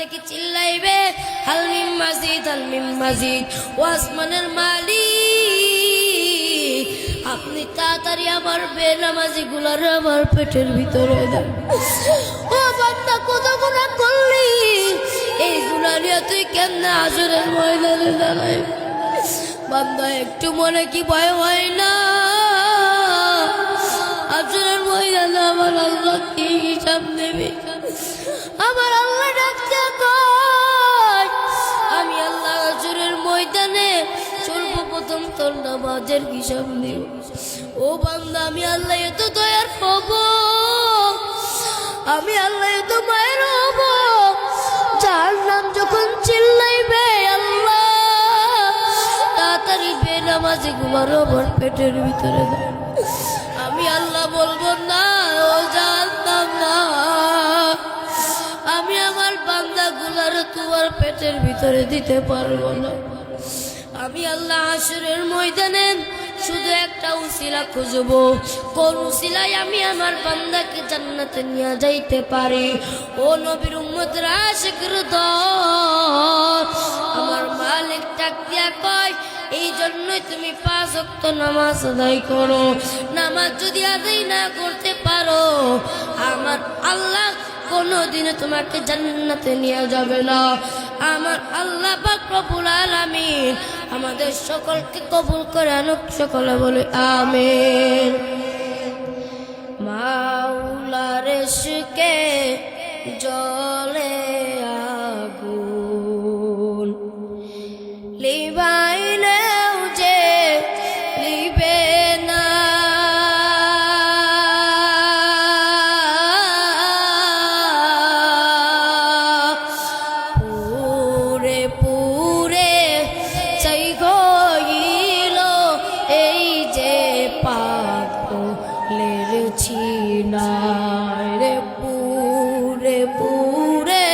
থেকে চিল্লাইবে হাল মিন মাজিদ, হাল মিন মাজিদ। ও আসমানের মালিক, আপনি তাড়াতাড়ি আমার বেনামাজি গুলার আমার পেটের ভিতরে দেন। ও বান্দা, কত গুনাহ করলি, এই গুনাহ নিয়ে তুই কেমনে হাসরের ময়দানে দাঁড়াই? বান্দা, একটু মনে কি ভয় হয় না? হাসরের ময়দানে আমার আল্লাহ কি হিসাব নেবে? আমার আল্লাহ ডাকতে কয়, আমি আল্লাহ হাসরের ময়দানে সর্বপ্রথম তোর নামাজের হিসাব নেব। ও বান্দা, আমি আল্লাহ এত দয়ার হব, আমি আল্লাহ এত মায়ের হব, যার নাম যখন চিল্লাইবে আল্লাহ তাড়াতাড়ি বেনামাজি গুমার আমার পেটের ভিতরে দাও, আমি আল্লাহ বলবো না ও জানতাম না, আমি আমার বান্দা গুলার তোমার পেটের ভিতরে দিতে পারবো না। আমি আল্লাহ হাসরের ময়দানে শুধু একটা উসিলা খুঁজব, কোন উসিলায় আমি আমার বান্দাকে জান্নাতে নিয়ে যাইতে পারি। ও নবীর উম্মতরা, আশিকর দল, আমার মালিক ডাক দিয়া কয়, এই জন্যই তুমি 5 ওয়াক্ত নামাজ আদায় করো। নামাজ যদি আদায় না করতে পারো, আমার আল্লাহ কোনোদিনও তোমাকে জান্নাতে নিয়ে যাবে না। আমার আল্লাহ পাক রব্বুল আলামিন আমাদের সকলকে কবুল করে আনুক, সকলে বলে আমিন। মাওলার ইশকে জ্বলে আগুন, লিবাইলেও যে লিবে না, পুরে পুরে চাই গইল এই যে পাগলের ছিনায় রে, পুরে পুরে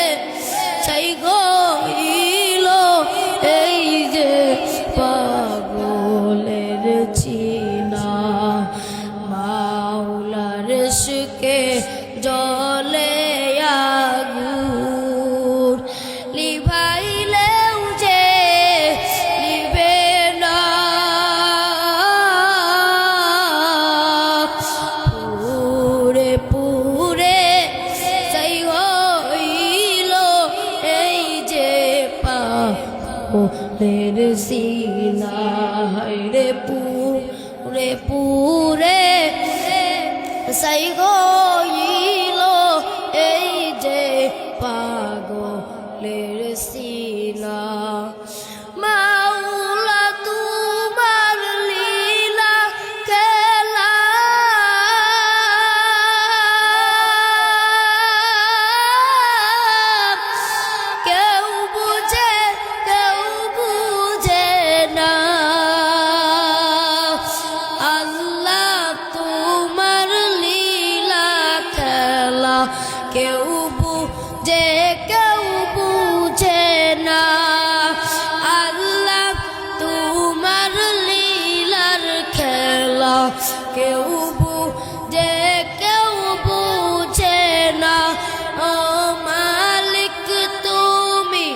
চাই গইল এই যে পাগলের ছিনা। মাওলার ইশকে জ্বলে আগুন, লিভাইলেও যে লিবে না, পুরে পুরে চাই হইল এই যে পাগলের সিনা রে, পুরে পুরে চাই হইল এই যে পাগলের সিনা। মাওলা তোমার লীলা খেলা, কেউ বুঝে কেউ বুঝে না, আল্লাহ তোমার লীলা খেলা কেউ বুঝে কেউ বুঝে না, আল্লাহ তোমার লীলার খেলা কেউ বুঝে কেউ বুঝে না। ও মালিক তুমি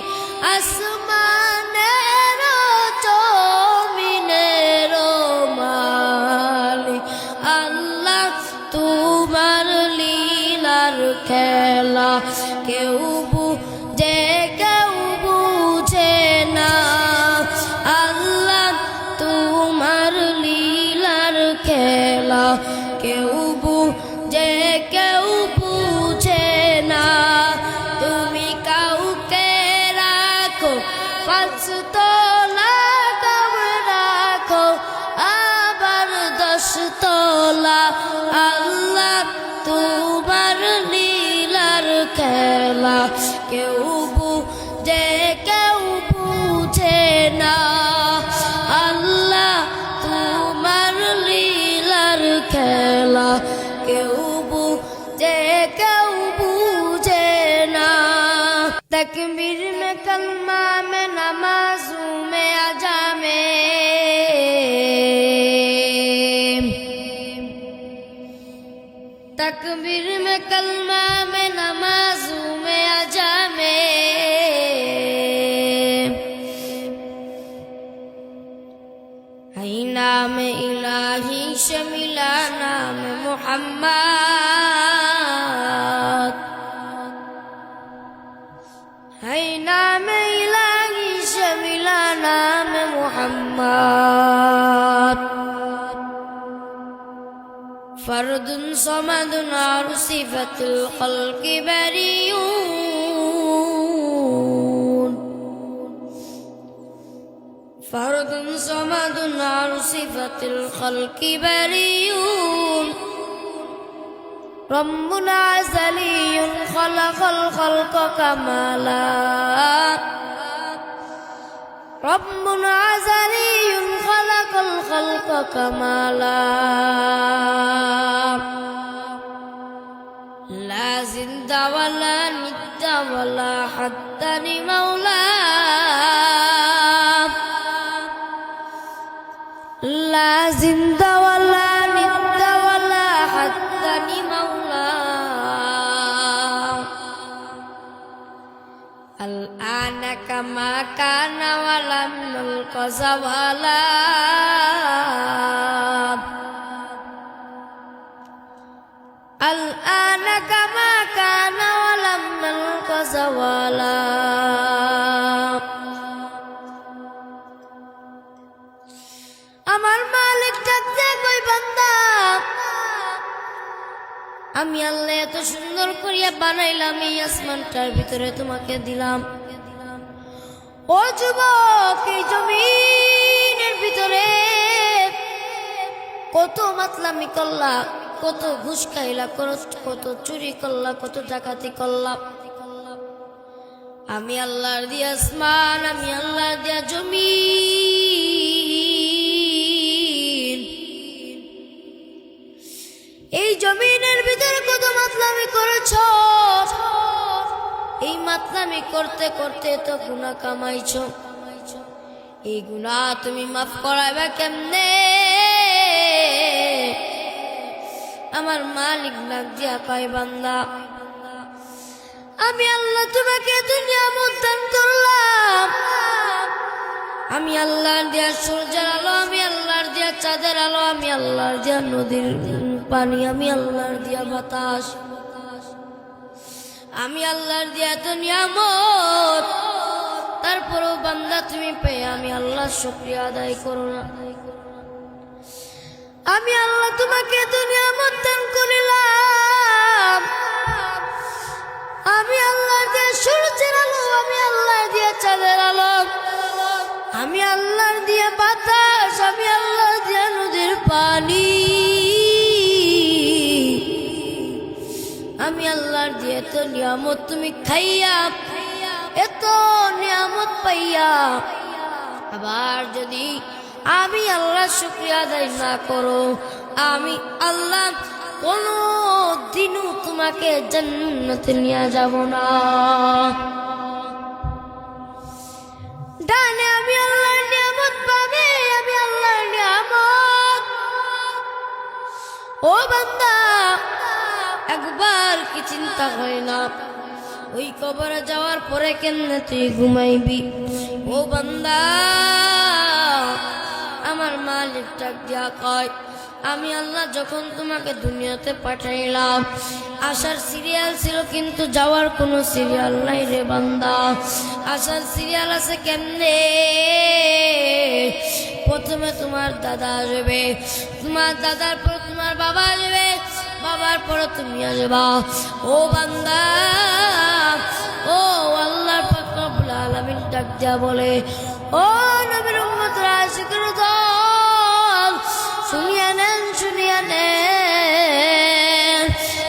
আসমানের জমিনের মালিক, আল্লাহ তোমার লীলার খেলা কেউ বুঝে কেউ বুঝে না, আল্লাহ তোমার লীলার খেলা কেউ বুঝে কেউ বুঝে না। তুমি কাউকে রাখো 5 তলা কম রাখো, আবার 10 তলা, আল্লাহ তোমার লীলার খেলা কেউ বুঝে কেউ বুঝে না, আল্লাহ তোমার লীলার খেলা কেউ বুঝে কেউ বুঝে না। तकबीर में कलमा में नमाजों में अजा में, तकबीर में कलमा में नमाजों में अजा में, হাই নামে ইলাহি সে মিলা নামে মুহাম্মদ ফরদুন সমাদুন আর সিফাতুল খলকি বারিউন ফরদুন সমাদুন আর সিফাতুল খলকি বারিউন রব্বুন আযালিয়ুন খালাকাল খালকা কামালা রব্বুন আযালিয়ুন খালাকাল খালকা কামালা লা জিন্দা ওয়ালা নিদ্দা ওয়ালা হাত্তানি মাওলা লা জিন্দা ওয়ালা নিদ্দা ওয়ালা হাত্তানি মাওলা الآن كما كان ولم نلق زوالا الآن كما كان ولم نلق زوالا আমার মালিক ডাকতে কই বান্দা আমি আল্লাহ এত সুন্দর করিয়া বানাইলাম এই আসমানটার ভিতরে তোমাকে দিলাম ও যুবক এই জমিনের ভিতরে কত মাতলামি করলা কত ঘুষ খাইলা কত চুরি করলা কত ডাকাতি করলা আমি আল্লাহর দিয়া আসমান আমি আল্লাহর দিয়া জমিন এই জমিনের ভিতরে কত মাতলামি করেছ এই মাতলামি করতে করতে তো গুনাহ কামাইছ এই গুনাহ তুমি মাফ করাইবা কেমনে আমার মালিক ডাক দিয়া কয় বান্দা আমি আল্লাহ তোমাকে নিয়ামত দান করলাম আমি আল্লাহর দিয়া সূর্যের আলো আমি আল্লাহর দিয়া চাঁদের আলো আমি আল্লাহর দিয়া নদীর পানি আমি আল্লাহর দিয়া বাতাস আমি আল্লাহর দিয়া তো নিয়ামত তারপরও বান্দা তুমি পেয়ে আমি আল্লাহর শুকরিয়া আদায় করো না আমি আল্লাহ তোমাকে তো নিয়ামত দান করিলাম আমি আল্লাহর দিয়া সূর্যের আলো আমি আল্লাহর দিয়া চাঁদের আলো আমি আল্লাহর দিয়া বাতাস আমি আল্লাহর দিয়া নদীর পানি আমি আল্লাহর দিয়ে এত নিয়ামত তুমি খাইয়া এত নিয়ামত পাইয়া আবার যদি আমি আল্লাহর শুকরিয়া আদায় না করো আমি আল্লাহ কোনো দিনও তোমাকে জান্নাতে নিয়ে যাব না ডানে আমি আল্লাহর নিয়ামত পাবে আমি আল্লাহর নিয়ামত ও বান্দা একবার কি চিন্তা হয় না ওই কবরে যাওয়ার পরে কেমনে তুই ঘুমাইবি ও বান্দা আমার মালিক ডাক দিয়া কয় আমি আল্লাহ যখন তোমাকে দুনিয়াতে পাঠাইলাম আসার সিরিয়াল ছিল কিন্তু যাওয়ার কোনো সিরিয়াল নাই রে বান্দা আসার সিরিয়াল আছে কেমনে প্রথমে তোমার দাদা আসবে তোমার দাদার পর তোমার বাবা আসবে বাবার পরে তুমি আসবা ও বান্দা ও আল্লাহর পাক রব্বুল আলামিন ডাক দিয়া বলে ও নবীর উম্মতরা আশিকের দল শুনিয়া নেন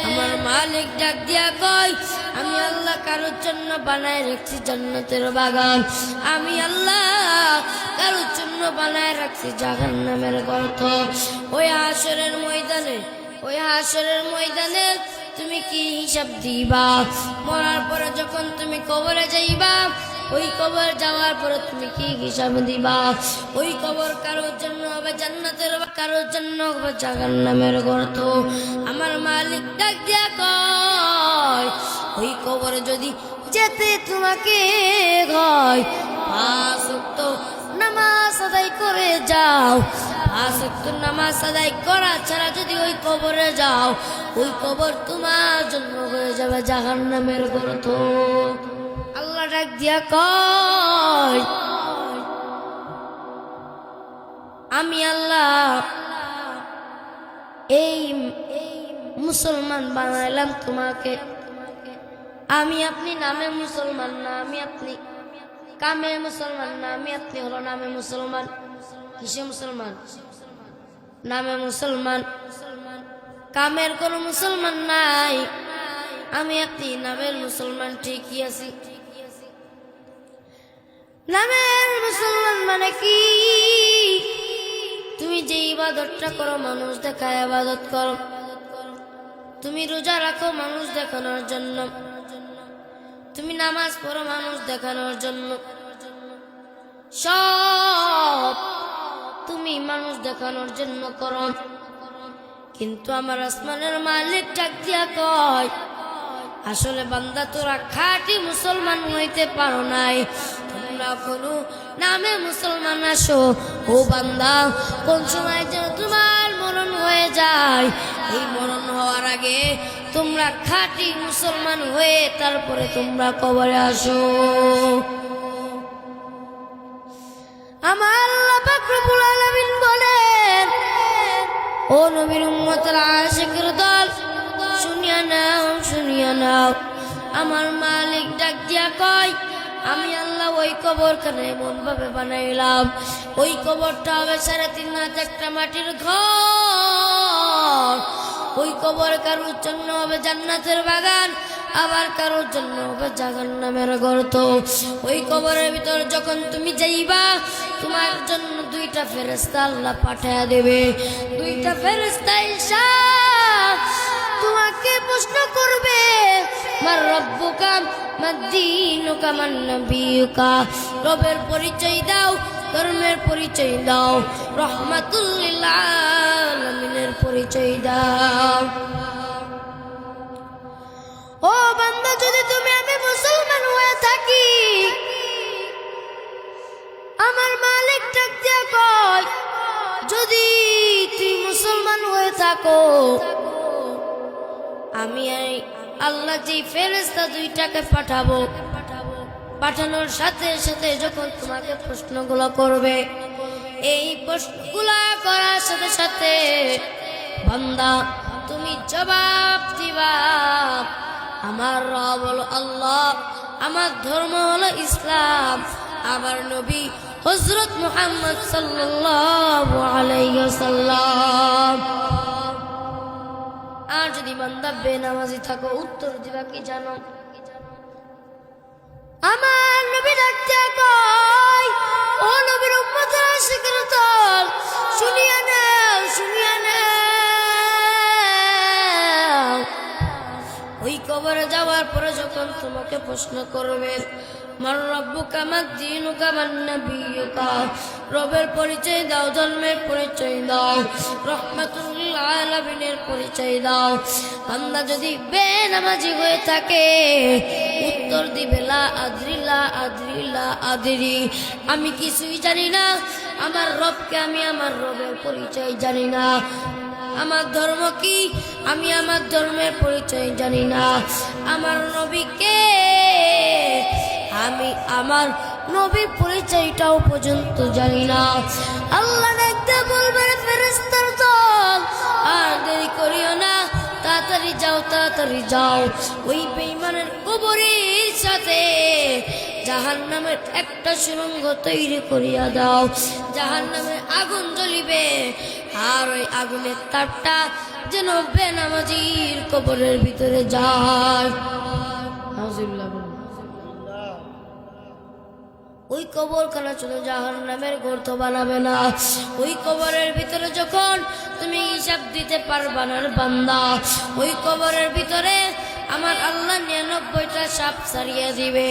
আমার মালিক ডাক দিয়া কয় আমি আল্লাহ কারোর জন্য বানায় রাখছি জান্নাতের বাগান আমি আল্লাহ কারোর জন্য বানায় রাখছি জাহান্নামের গর্ত ওই হাশরের ময়দানে তুমি কি হিসাব দিবা মরার পরে যখন তুমি কবরে যাইবা ওই কবর যাওয়ার পরে তুমি কি হিসাব দিবা ওই কবর কারোর জন্য হবে জান্নাতের কারোর জন্য হবে জাহান্নামের গর্ত আমার মালিক ডাক দিয়া কয় ওই কবরে যদি যেতে তোমাকে হয় 5 ওয়াক্ত নামাজ আদায় করে যাও 5 ওয়াক্ত নামাজ আদায় করা ছাড়া যদি ওই কবরে যাও ওই কবর তোমার জন্য হয়ে যাবে জাহান্নামের গর্ত আল্লাহ ডাক দিয়া কয়, আমি আল্লাহ এই মুসলমান বানাইলাম তোমাকে। আমি আপনি নামে মুসলমান না, আমি আপনি কামে মুসলমান না, আমি আপনি হলো নামে মুসলমান। কিসে মুসলমান? নামে মুসলমান, কামের কোন মুসলমান নাই। আমি আপনি নামের মুসলমান ঠিকই আছি। নামের মুসলমান মানে কি? তুমি যে ইবাদতটা করো মানুষ দেখায় ইবাদত করো, তুমি রোজা রাখো মানুষ দেখানোর জন্য, তুমি নামাজ পড়ো মানুষ দেখানোর জন্য, সব তুমি মানুষ দেখানোর জন্য করো। কিন্তু আমার আসমানের মালিক ডাক দিয়া কয়, আসলে বান্দা তোরা খাঁটি মুসলমান হইতে পারো নাই, তোমরা কোনো নামে মুসলমান আসো। ও বান্দা, কোন সময় যেন তোমার মরণ হয়ে যায়, এই মরণ হওয়ার আগে তোমরা খাঁটি মুসলমান হয়ে তারপরে তোমরা কবরে আসো। আমার আল্লাহ পাক রব্বুল আলামিন বলেন, ও নবীর উম্মতের আশিকের দল, শুনিয়া নাও, শুনিয়া নাও। আমার মালিক ডাক দিয়া কয়, আমি আল্লাহ ওই কবরখানে এমন ভাবে বানাইলাম, ওই কবরটা হবে 3.5 হাত একটা মাটির ঘর। ওই কবর কারোর জন্য হবে জান্নাতের বাগান, আবার কারোর জন্য হবে জাহান্নামের গর্ত। ওই কবরের ভিতর যখন তুমি যাইবা, তোমার জন্য 2টা ফেরেশতা আল্লাহ পাঠায়া দেবে। 2টা ফেরেশতা এসে তোমাকে প্রশ্ন করবে, মার রব্বুকা মা দীনুকা মান নবিয়ুকা, রবের পরিচয় দাও, ধর্মের পরিচয় দাও, রহমাতুল লিল আলামিনের পরিচয় দাও। ও বান্দা, যদি তুমি আমি মুসলমান হয়ে থাকি, আমার মালিক ডাক দিয়া কয়, যদি তুই মুসলমান হয়ে থাকো, আমি আল্লাহ যে ফেরেশতা 2টাকে পাঠাবো, পাঠানোর সাথে সাথে যখন তোমাকে প্রশ্নগুলো করবে, এই প্রশ্নগুলো করার সাথে সাথে বান্দা তুমি জবাব দিবা, আমার রব হলো আল্লাহ, আমার ধর্ম হলো ইসলাম, আমার নবী হযরত মুহাম্মদ সাল্লাল্লাহু আলাইহি ওয়াসাল্লাম। আর যদি বান্দা বেনামাজি থাকো, উত্তর দিবা কি জানো? আমার নবী ডাকতে কয়, ও নবীর উম্মতের আশিকের দল, শুনিয়া নাও, শুনিয়া নাও। ওই কবরে যাওয়ার পরে যখন তোমাকে প্রশ্ন করবে, মার রব্বুকা মা দীনুকা মান নবিয়ুকা, রবের পরিচয় দাও, ধর্মের পরিচয় দাও, রহমাতুল লিল আলামিনের পরিচয় দাও। বান্দা যদি বেনামাজি হয়ে থাকে, উত্তর দিবে লা আদরি, লা আদরি, লা আদরি, আমি কিছুই জানি না। আমার রবকে আমি আমার রবের পরিচয় জানি না। আমার ধর্ম কি, আমি আমার ধর্মের পরিচয় জানি না। আমার নবীকে, আমি আমার নবীর পরিচয়টাও পর্যন্ত জানি না। আল্লাহ ডাকতে বলবেন, ফেরেশতার দল, আর দেরি করিও না, তাড়াতাড়ি যাও, তাড়াতাড়ি যাও। ওই বেঈমানের কবরের সাথে জাহান্নামের একটা সুড়ঙ্গ তৈরি করিয়া দাও, জাহান্নামের আগুন জ্বলিবে, আর ওই আগুনের তাপটা যেন বেনামাজির কবরের ভিতরে যায়। ওই কবরখানা শুধু জাহান্নামের গর্ত বানাবে না, ওই কবরের ভিতরে যখন তুমি হিসাব দিতে পারবা না বান্দা, ওই কবরের ভিতরে আমার আল্লাহ 99টা সাপ সারিয়ে দিবে।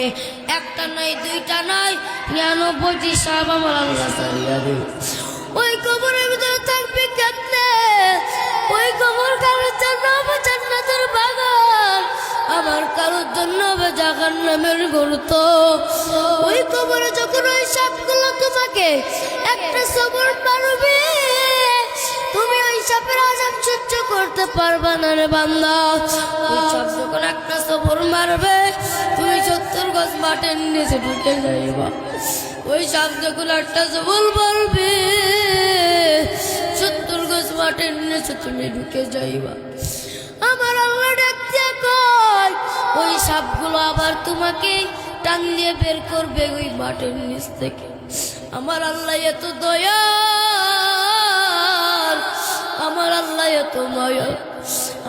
একটা নয়, 2টা নয়, 99টি সাপ আমার আল্লাহ সারিয়ে দিবে। ওই কবরের ভিতরে থাকবে কেমনে? ওই কবর কারোর জন্য হবে জান্নাতের বাগান, আবার কারোর জন্য হবে জাহান্নামের গর্ত। ওই কবরে যখন ওই সাপগুলো তোমাকে একটা সবর মারবে, তুমি ওই সাপের আযাব সহ্য করতে পারবা না রে বান্দা। ওই সাপ যখন একটা সবর মারবে, তুমি 70 গজ মাটির নিচে ঢুকে যাইবা। ওই সাপ যখন একটা জবল বলবে 70 গজ মাটির নিচে তুমি ঢুকে যাইবা। আমার আল্লাহ ডাকতে কয় ওই সাপগুলো আবার তোমাকে টান দিয়ে বের করবে ওই মাটির নিচ থেকে। আমার আল্লাহ এত দয়া, আমার আল্লাহ এত মায়া।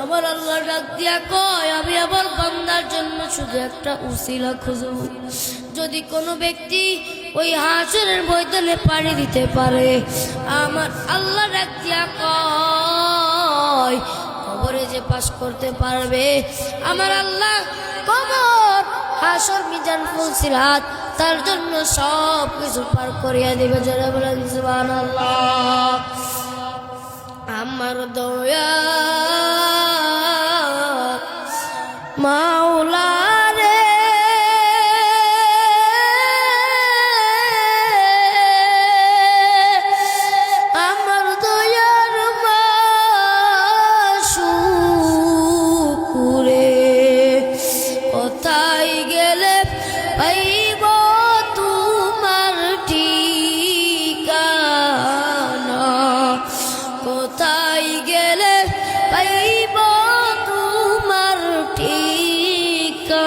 আমার আল্লাহ ডাক দিয়া কয় আমি আবার বান্দার জন্য শুধু একটা উসিলা খুঁজব। যদি কোনো ব্যক্তি ওই হাসরের ময়দানে পাড়ি দিতে পারে, আমার আল্লাহ ডাক দিয়া কয় কবরে যে পাস করতে পারবে, আমার আল্লাহ কবর হাসর মিজান ফুলসিরাত তার জন্য সব কিছু পার করিয়া দিবে। যারা বলেন সুবহানাল্লাহ। আমার দয়া মাওলা রে, আমার দয়ার মাসুকুরে, কোথায় গেলে পাইব তোমার ঠিকানা, কোথায় গেলে পাইব তোমার ঠিকানা।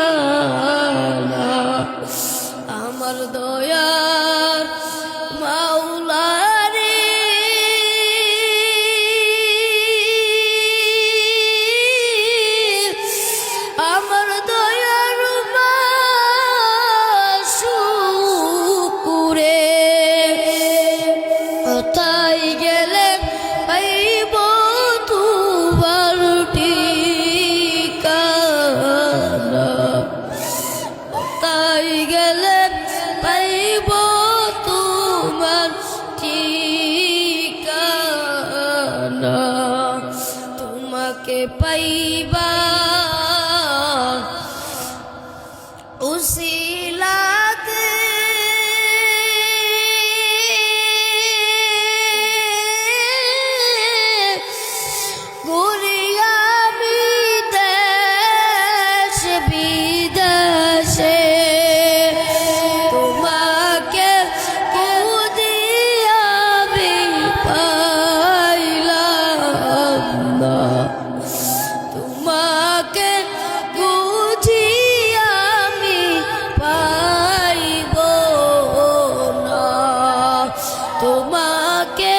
আমার দয়ার মাওলা রে, আমার দয়ার মাসুকুরে, কোথায় গেলে পাইব তোমার ঠিকানা, কোথায় গেলে পাইব তোমার ঠিকানা। তোমাকে পাইবা উসিলাতে ঘুরি আমি দেশ বিদেশে, তোমাকে খুঁজিয়া আমি পাইলাম না, তোমাকে বুঝিয়া আমি পাইব না, তোমাকে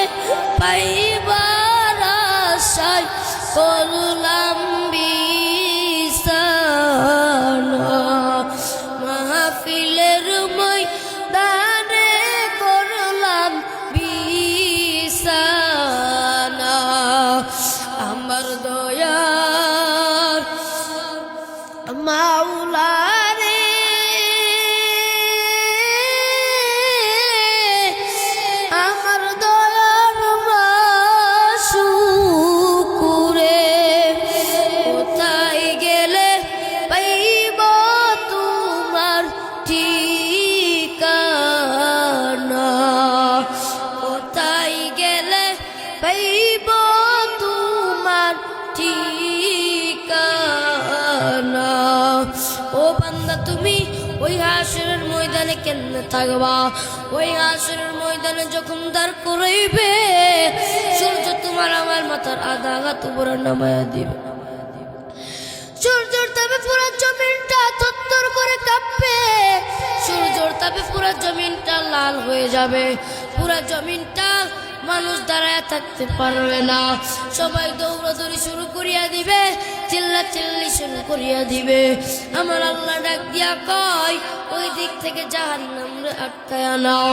পাইবার আশায় করলাম বিছানা, মাহফিলের ময়দানে করলাম বিছানা। আমার দয়ার মাওলা রে, আমার দয়ার মাসুকুরে, কোথায় গেলে পাইব তোমার ঠিকানা, কোথায় গেলে পাইব তোমার ঠিকানা। ও বান্দা তুমি ওই হাসরের ময়দানে কেমনে থাকবা? ওই হাসরের ময়দানে যখন দাঁড় করাইবে, সূর্য তোমার আমার মাথার আধা হাত উপরে নামায়া দিবে। সূর্যের তাপে পুরো জমিনটা থরথর করে কাঁপবে, সূর্যের তাপে পুরো জমিনটা লাল হয়ে যাবে, পুরো জমিনটা মানুষ দাঁড়ায় থাকতে পারবে না। সবাই দৌড়াদৌড়ি শুরু করিয়া দিবে, চিল্লাচিল্লি শুরু করিয়া দিবে। আমার আল্লাহ ডাক দিয়া কয় ওই দিক থেকে জাহান্নাম আটকায়া নাও।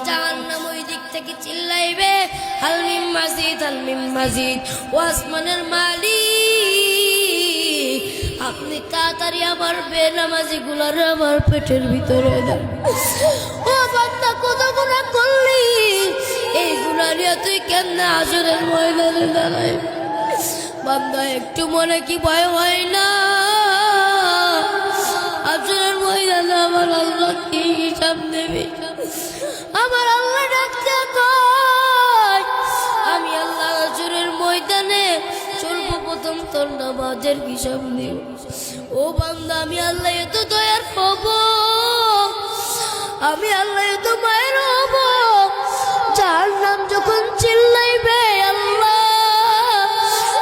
জাহান্নাম ওই দিক থেকে চিল্লাইবে হালমিম মাজিদ, হালমিম মাজিদ। ও আসমানের মালিক, আপনি তাড়াতাড়ি আমার বেনামাজি গুলার আমার পেটের ভিতরে দেন। ও বান্দা কত গুনাহ করলি, এই গুনাহ নিয়ে তুই কেমনে হাসরের ময়দানে দাঁড়াই? বান্দা একটু মনে কি ভয় হয় না? হাসরের ময়দানে আমার আল্লাহ কি হিসাব নেবে? আমার আল্লাহ ডাকতে কয় আমি আল্লাহ হাসরের ময়দানে সর্বপ্রথম তোর নামাজের হিসাব নেব। ও বান্দা আমি আল্লাহ এত দয়ার খবর, আমি আল্লাহ তো মায়ের হব যার নাম যখন চিল্লাইবে আল্লাহ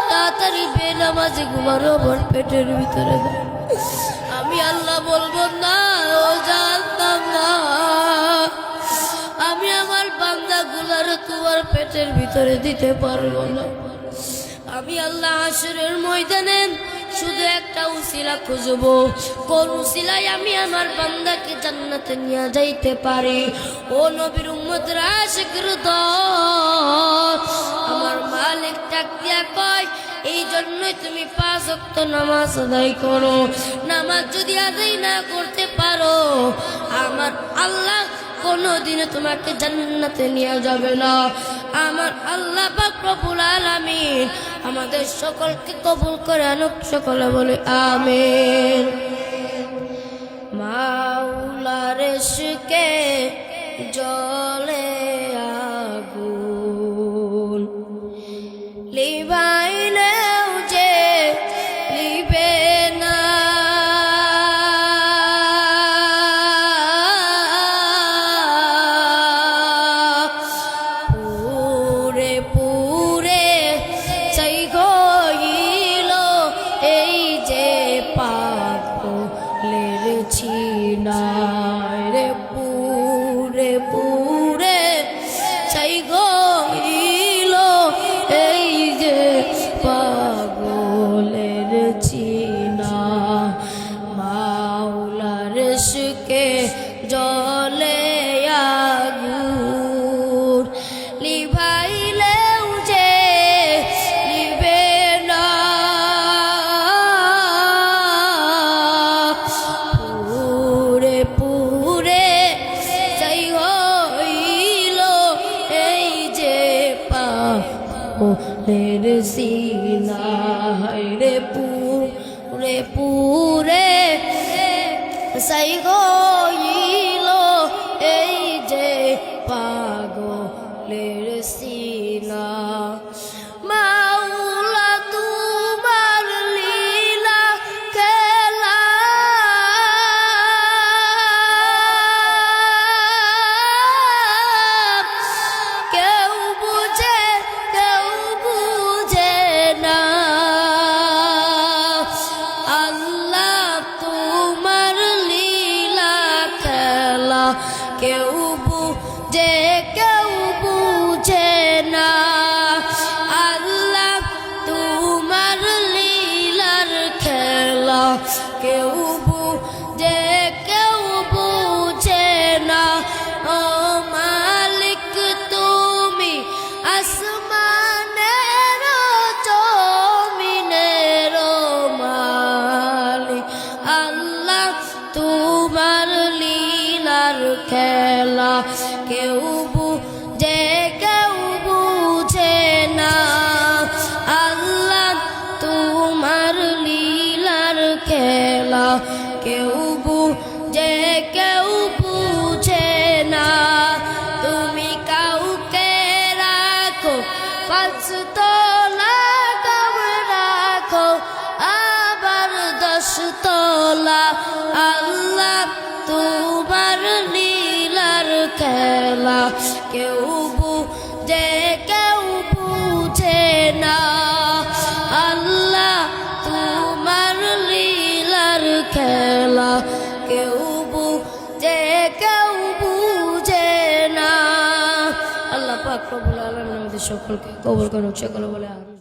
তাড়াতাড়ি বেনামাজি ঘুমানো আমার পেটের ভিতরে দাও। আমি আল্লাহ বলবো না ও জানতাম না আমি আমার বান্দা গুলার তোমার পেটের ভিতরে দিতে পারবো না। আমি আল্লাহ হাসরের ময়দানে শুধু একটা উসিলা খুঁজবো, কোন উসিলায় আমি আমার বান্দাকে জান্নাতে নিয়ে যাইতে পারি। ও নবীর উম্মতের আশিকর দল, আমার মালিক ডাক দিয়া কয় এই জন্যই তুমি 5 ওয়াক্ত নামাজ আদায় করো। নামাজ যদি আদায় না করতে পারো আমার আল্লাহ কোনোদিনও তোমাকে জান্নাতে নিয়ে যাবে না। আমার আল্লাহ পাক রব্বুল আলামিন আমাদের সকলকে কবুল করে আনুক, সকলে বলে আমিন। মাওলার ইশকে জ্বলে আগুন, লিভাইলেও যে লিবে না, পুরে পুরে চাই গইল এই যে পাগলের ছিনায় রে, পুরে পুরে চাই গইল এই যে পাগলের চিনা। মাওলার ইশকে জ্বলে আগুন, লিভাইলেও যে লিবে না, পুরে পুরে চাই হইল এই যে পাগলের সিনা রে, পুরে পুরে চাই হইল এই যে পাগলের সিনা। মাওলা তোমার লীলা খেলা কেউ বুঝে না, আল্লাহ তোমার লীলা খেলা কেউ বুঝে না, আল্লাহ তোমার লীলার খেলা কেউ বুঝে না। ও মালিক তুমি আসমানের জমিনের মালিক, আল্লাহ তোমার লীলার খেলা কেউ বুঝে না, আল্লাহ তোমার লীলার খেলা কেউ বুঝে না। তুমি কাউকে রাখো 5 তলা কাম রাখো আবার 10 তলা, আল্লাহ তোমার লীলার খেলা কেউ বুঝে না, আল্লাহ তোমার লীলার খেলা কেউ বুঝে না। আল্লাহ পাক রব্বুল আলামিন আমাদের সকলকে কবুল করুন, সকলে বলে আমিন।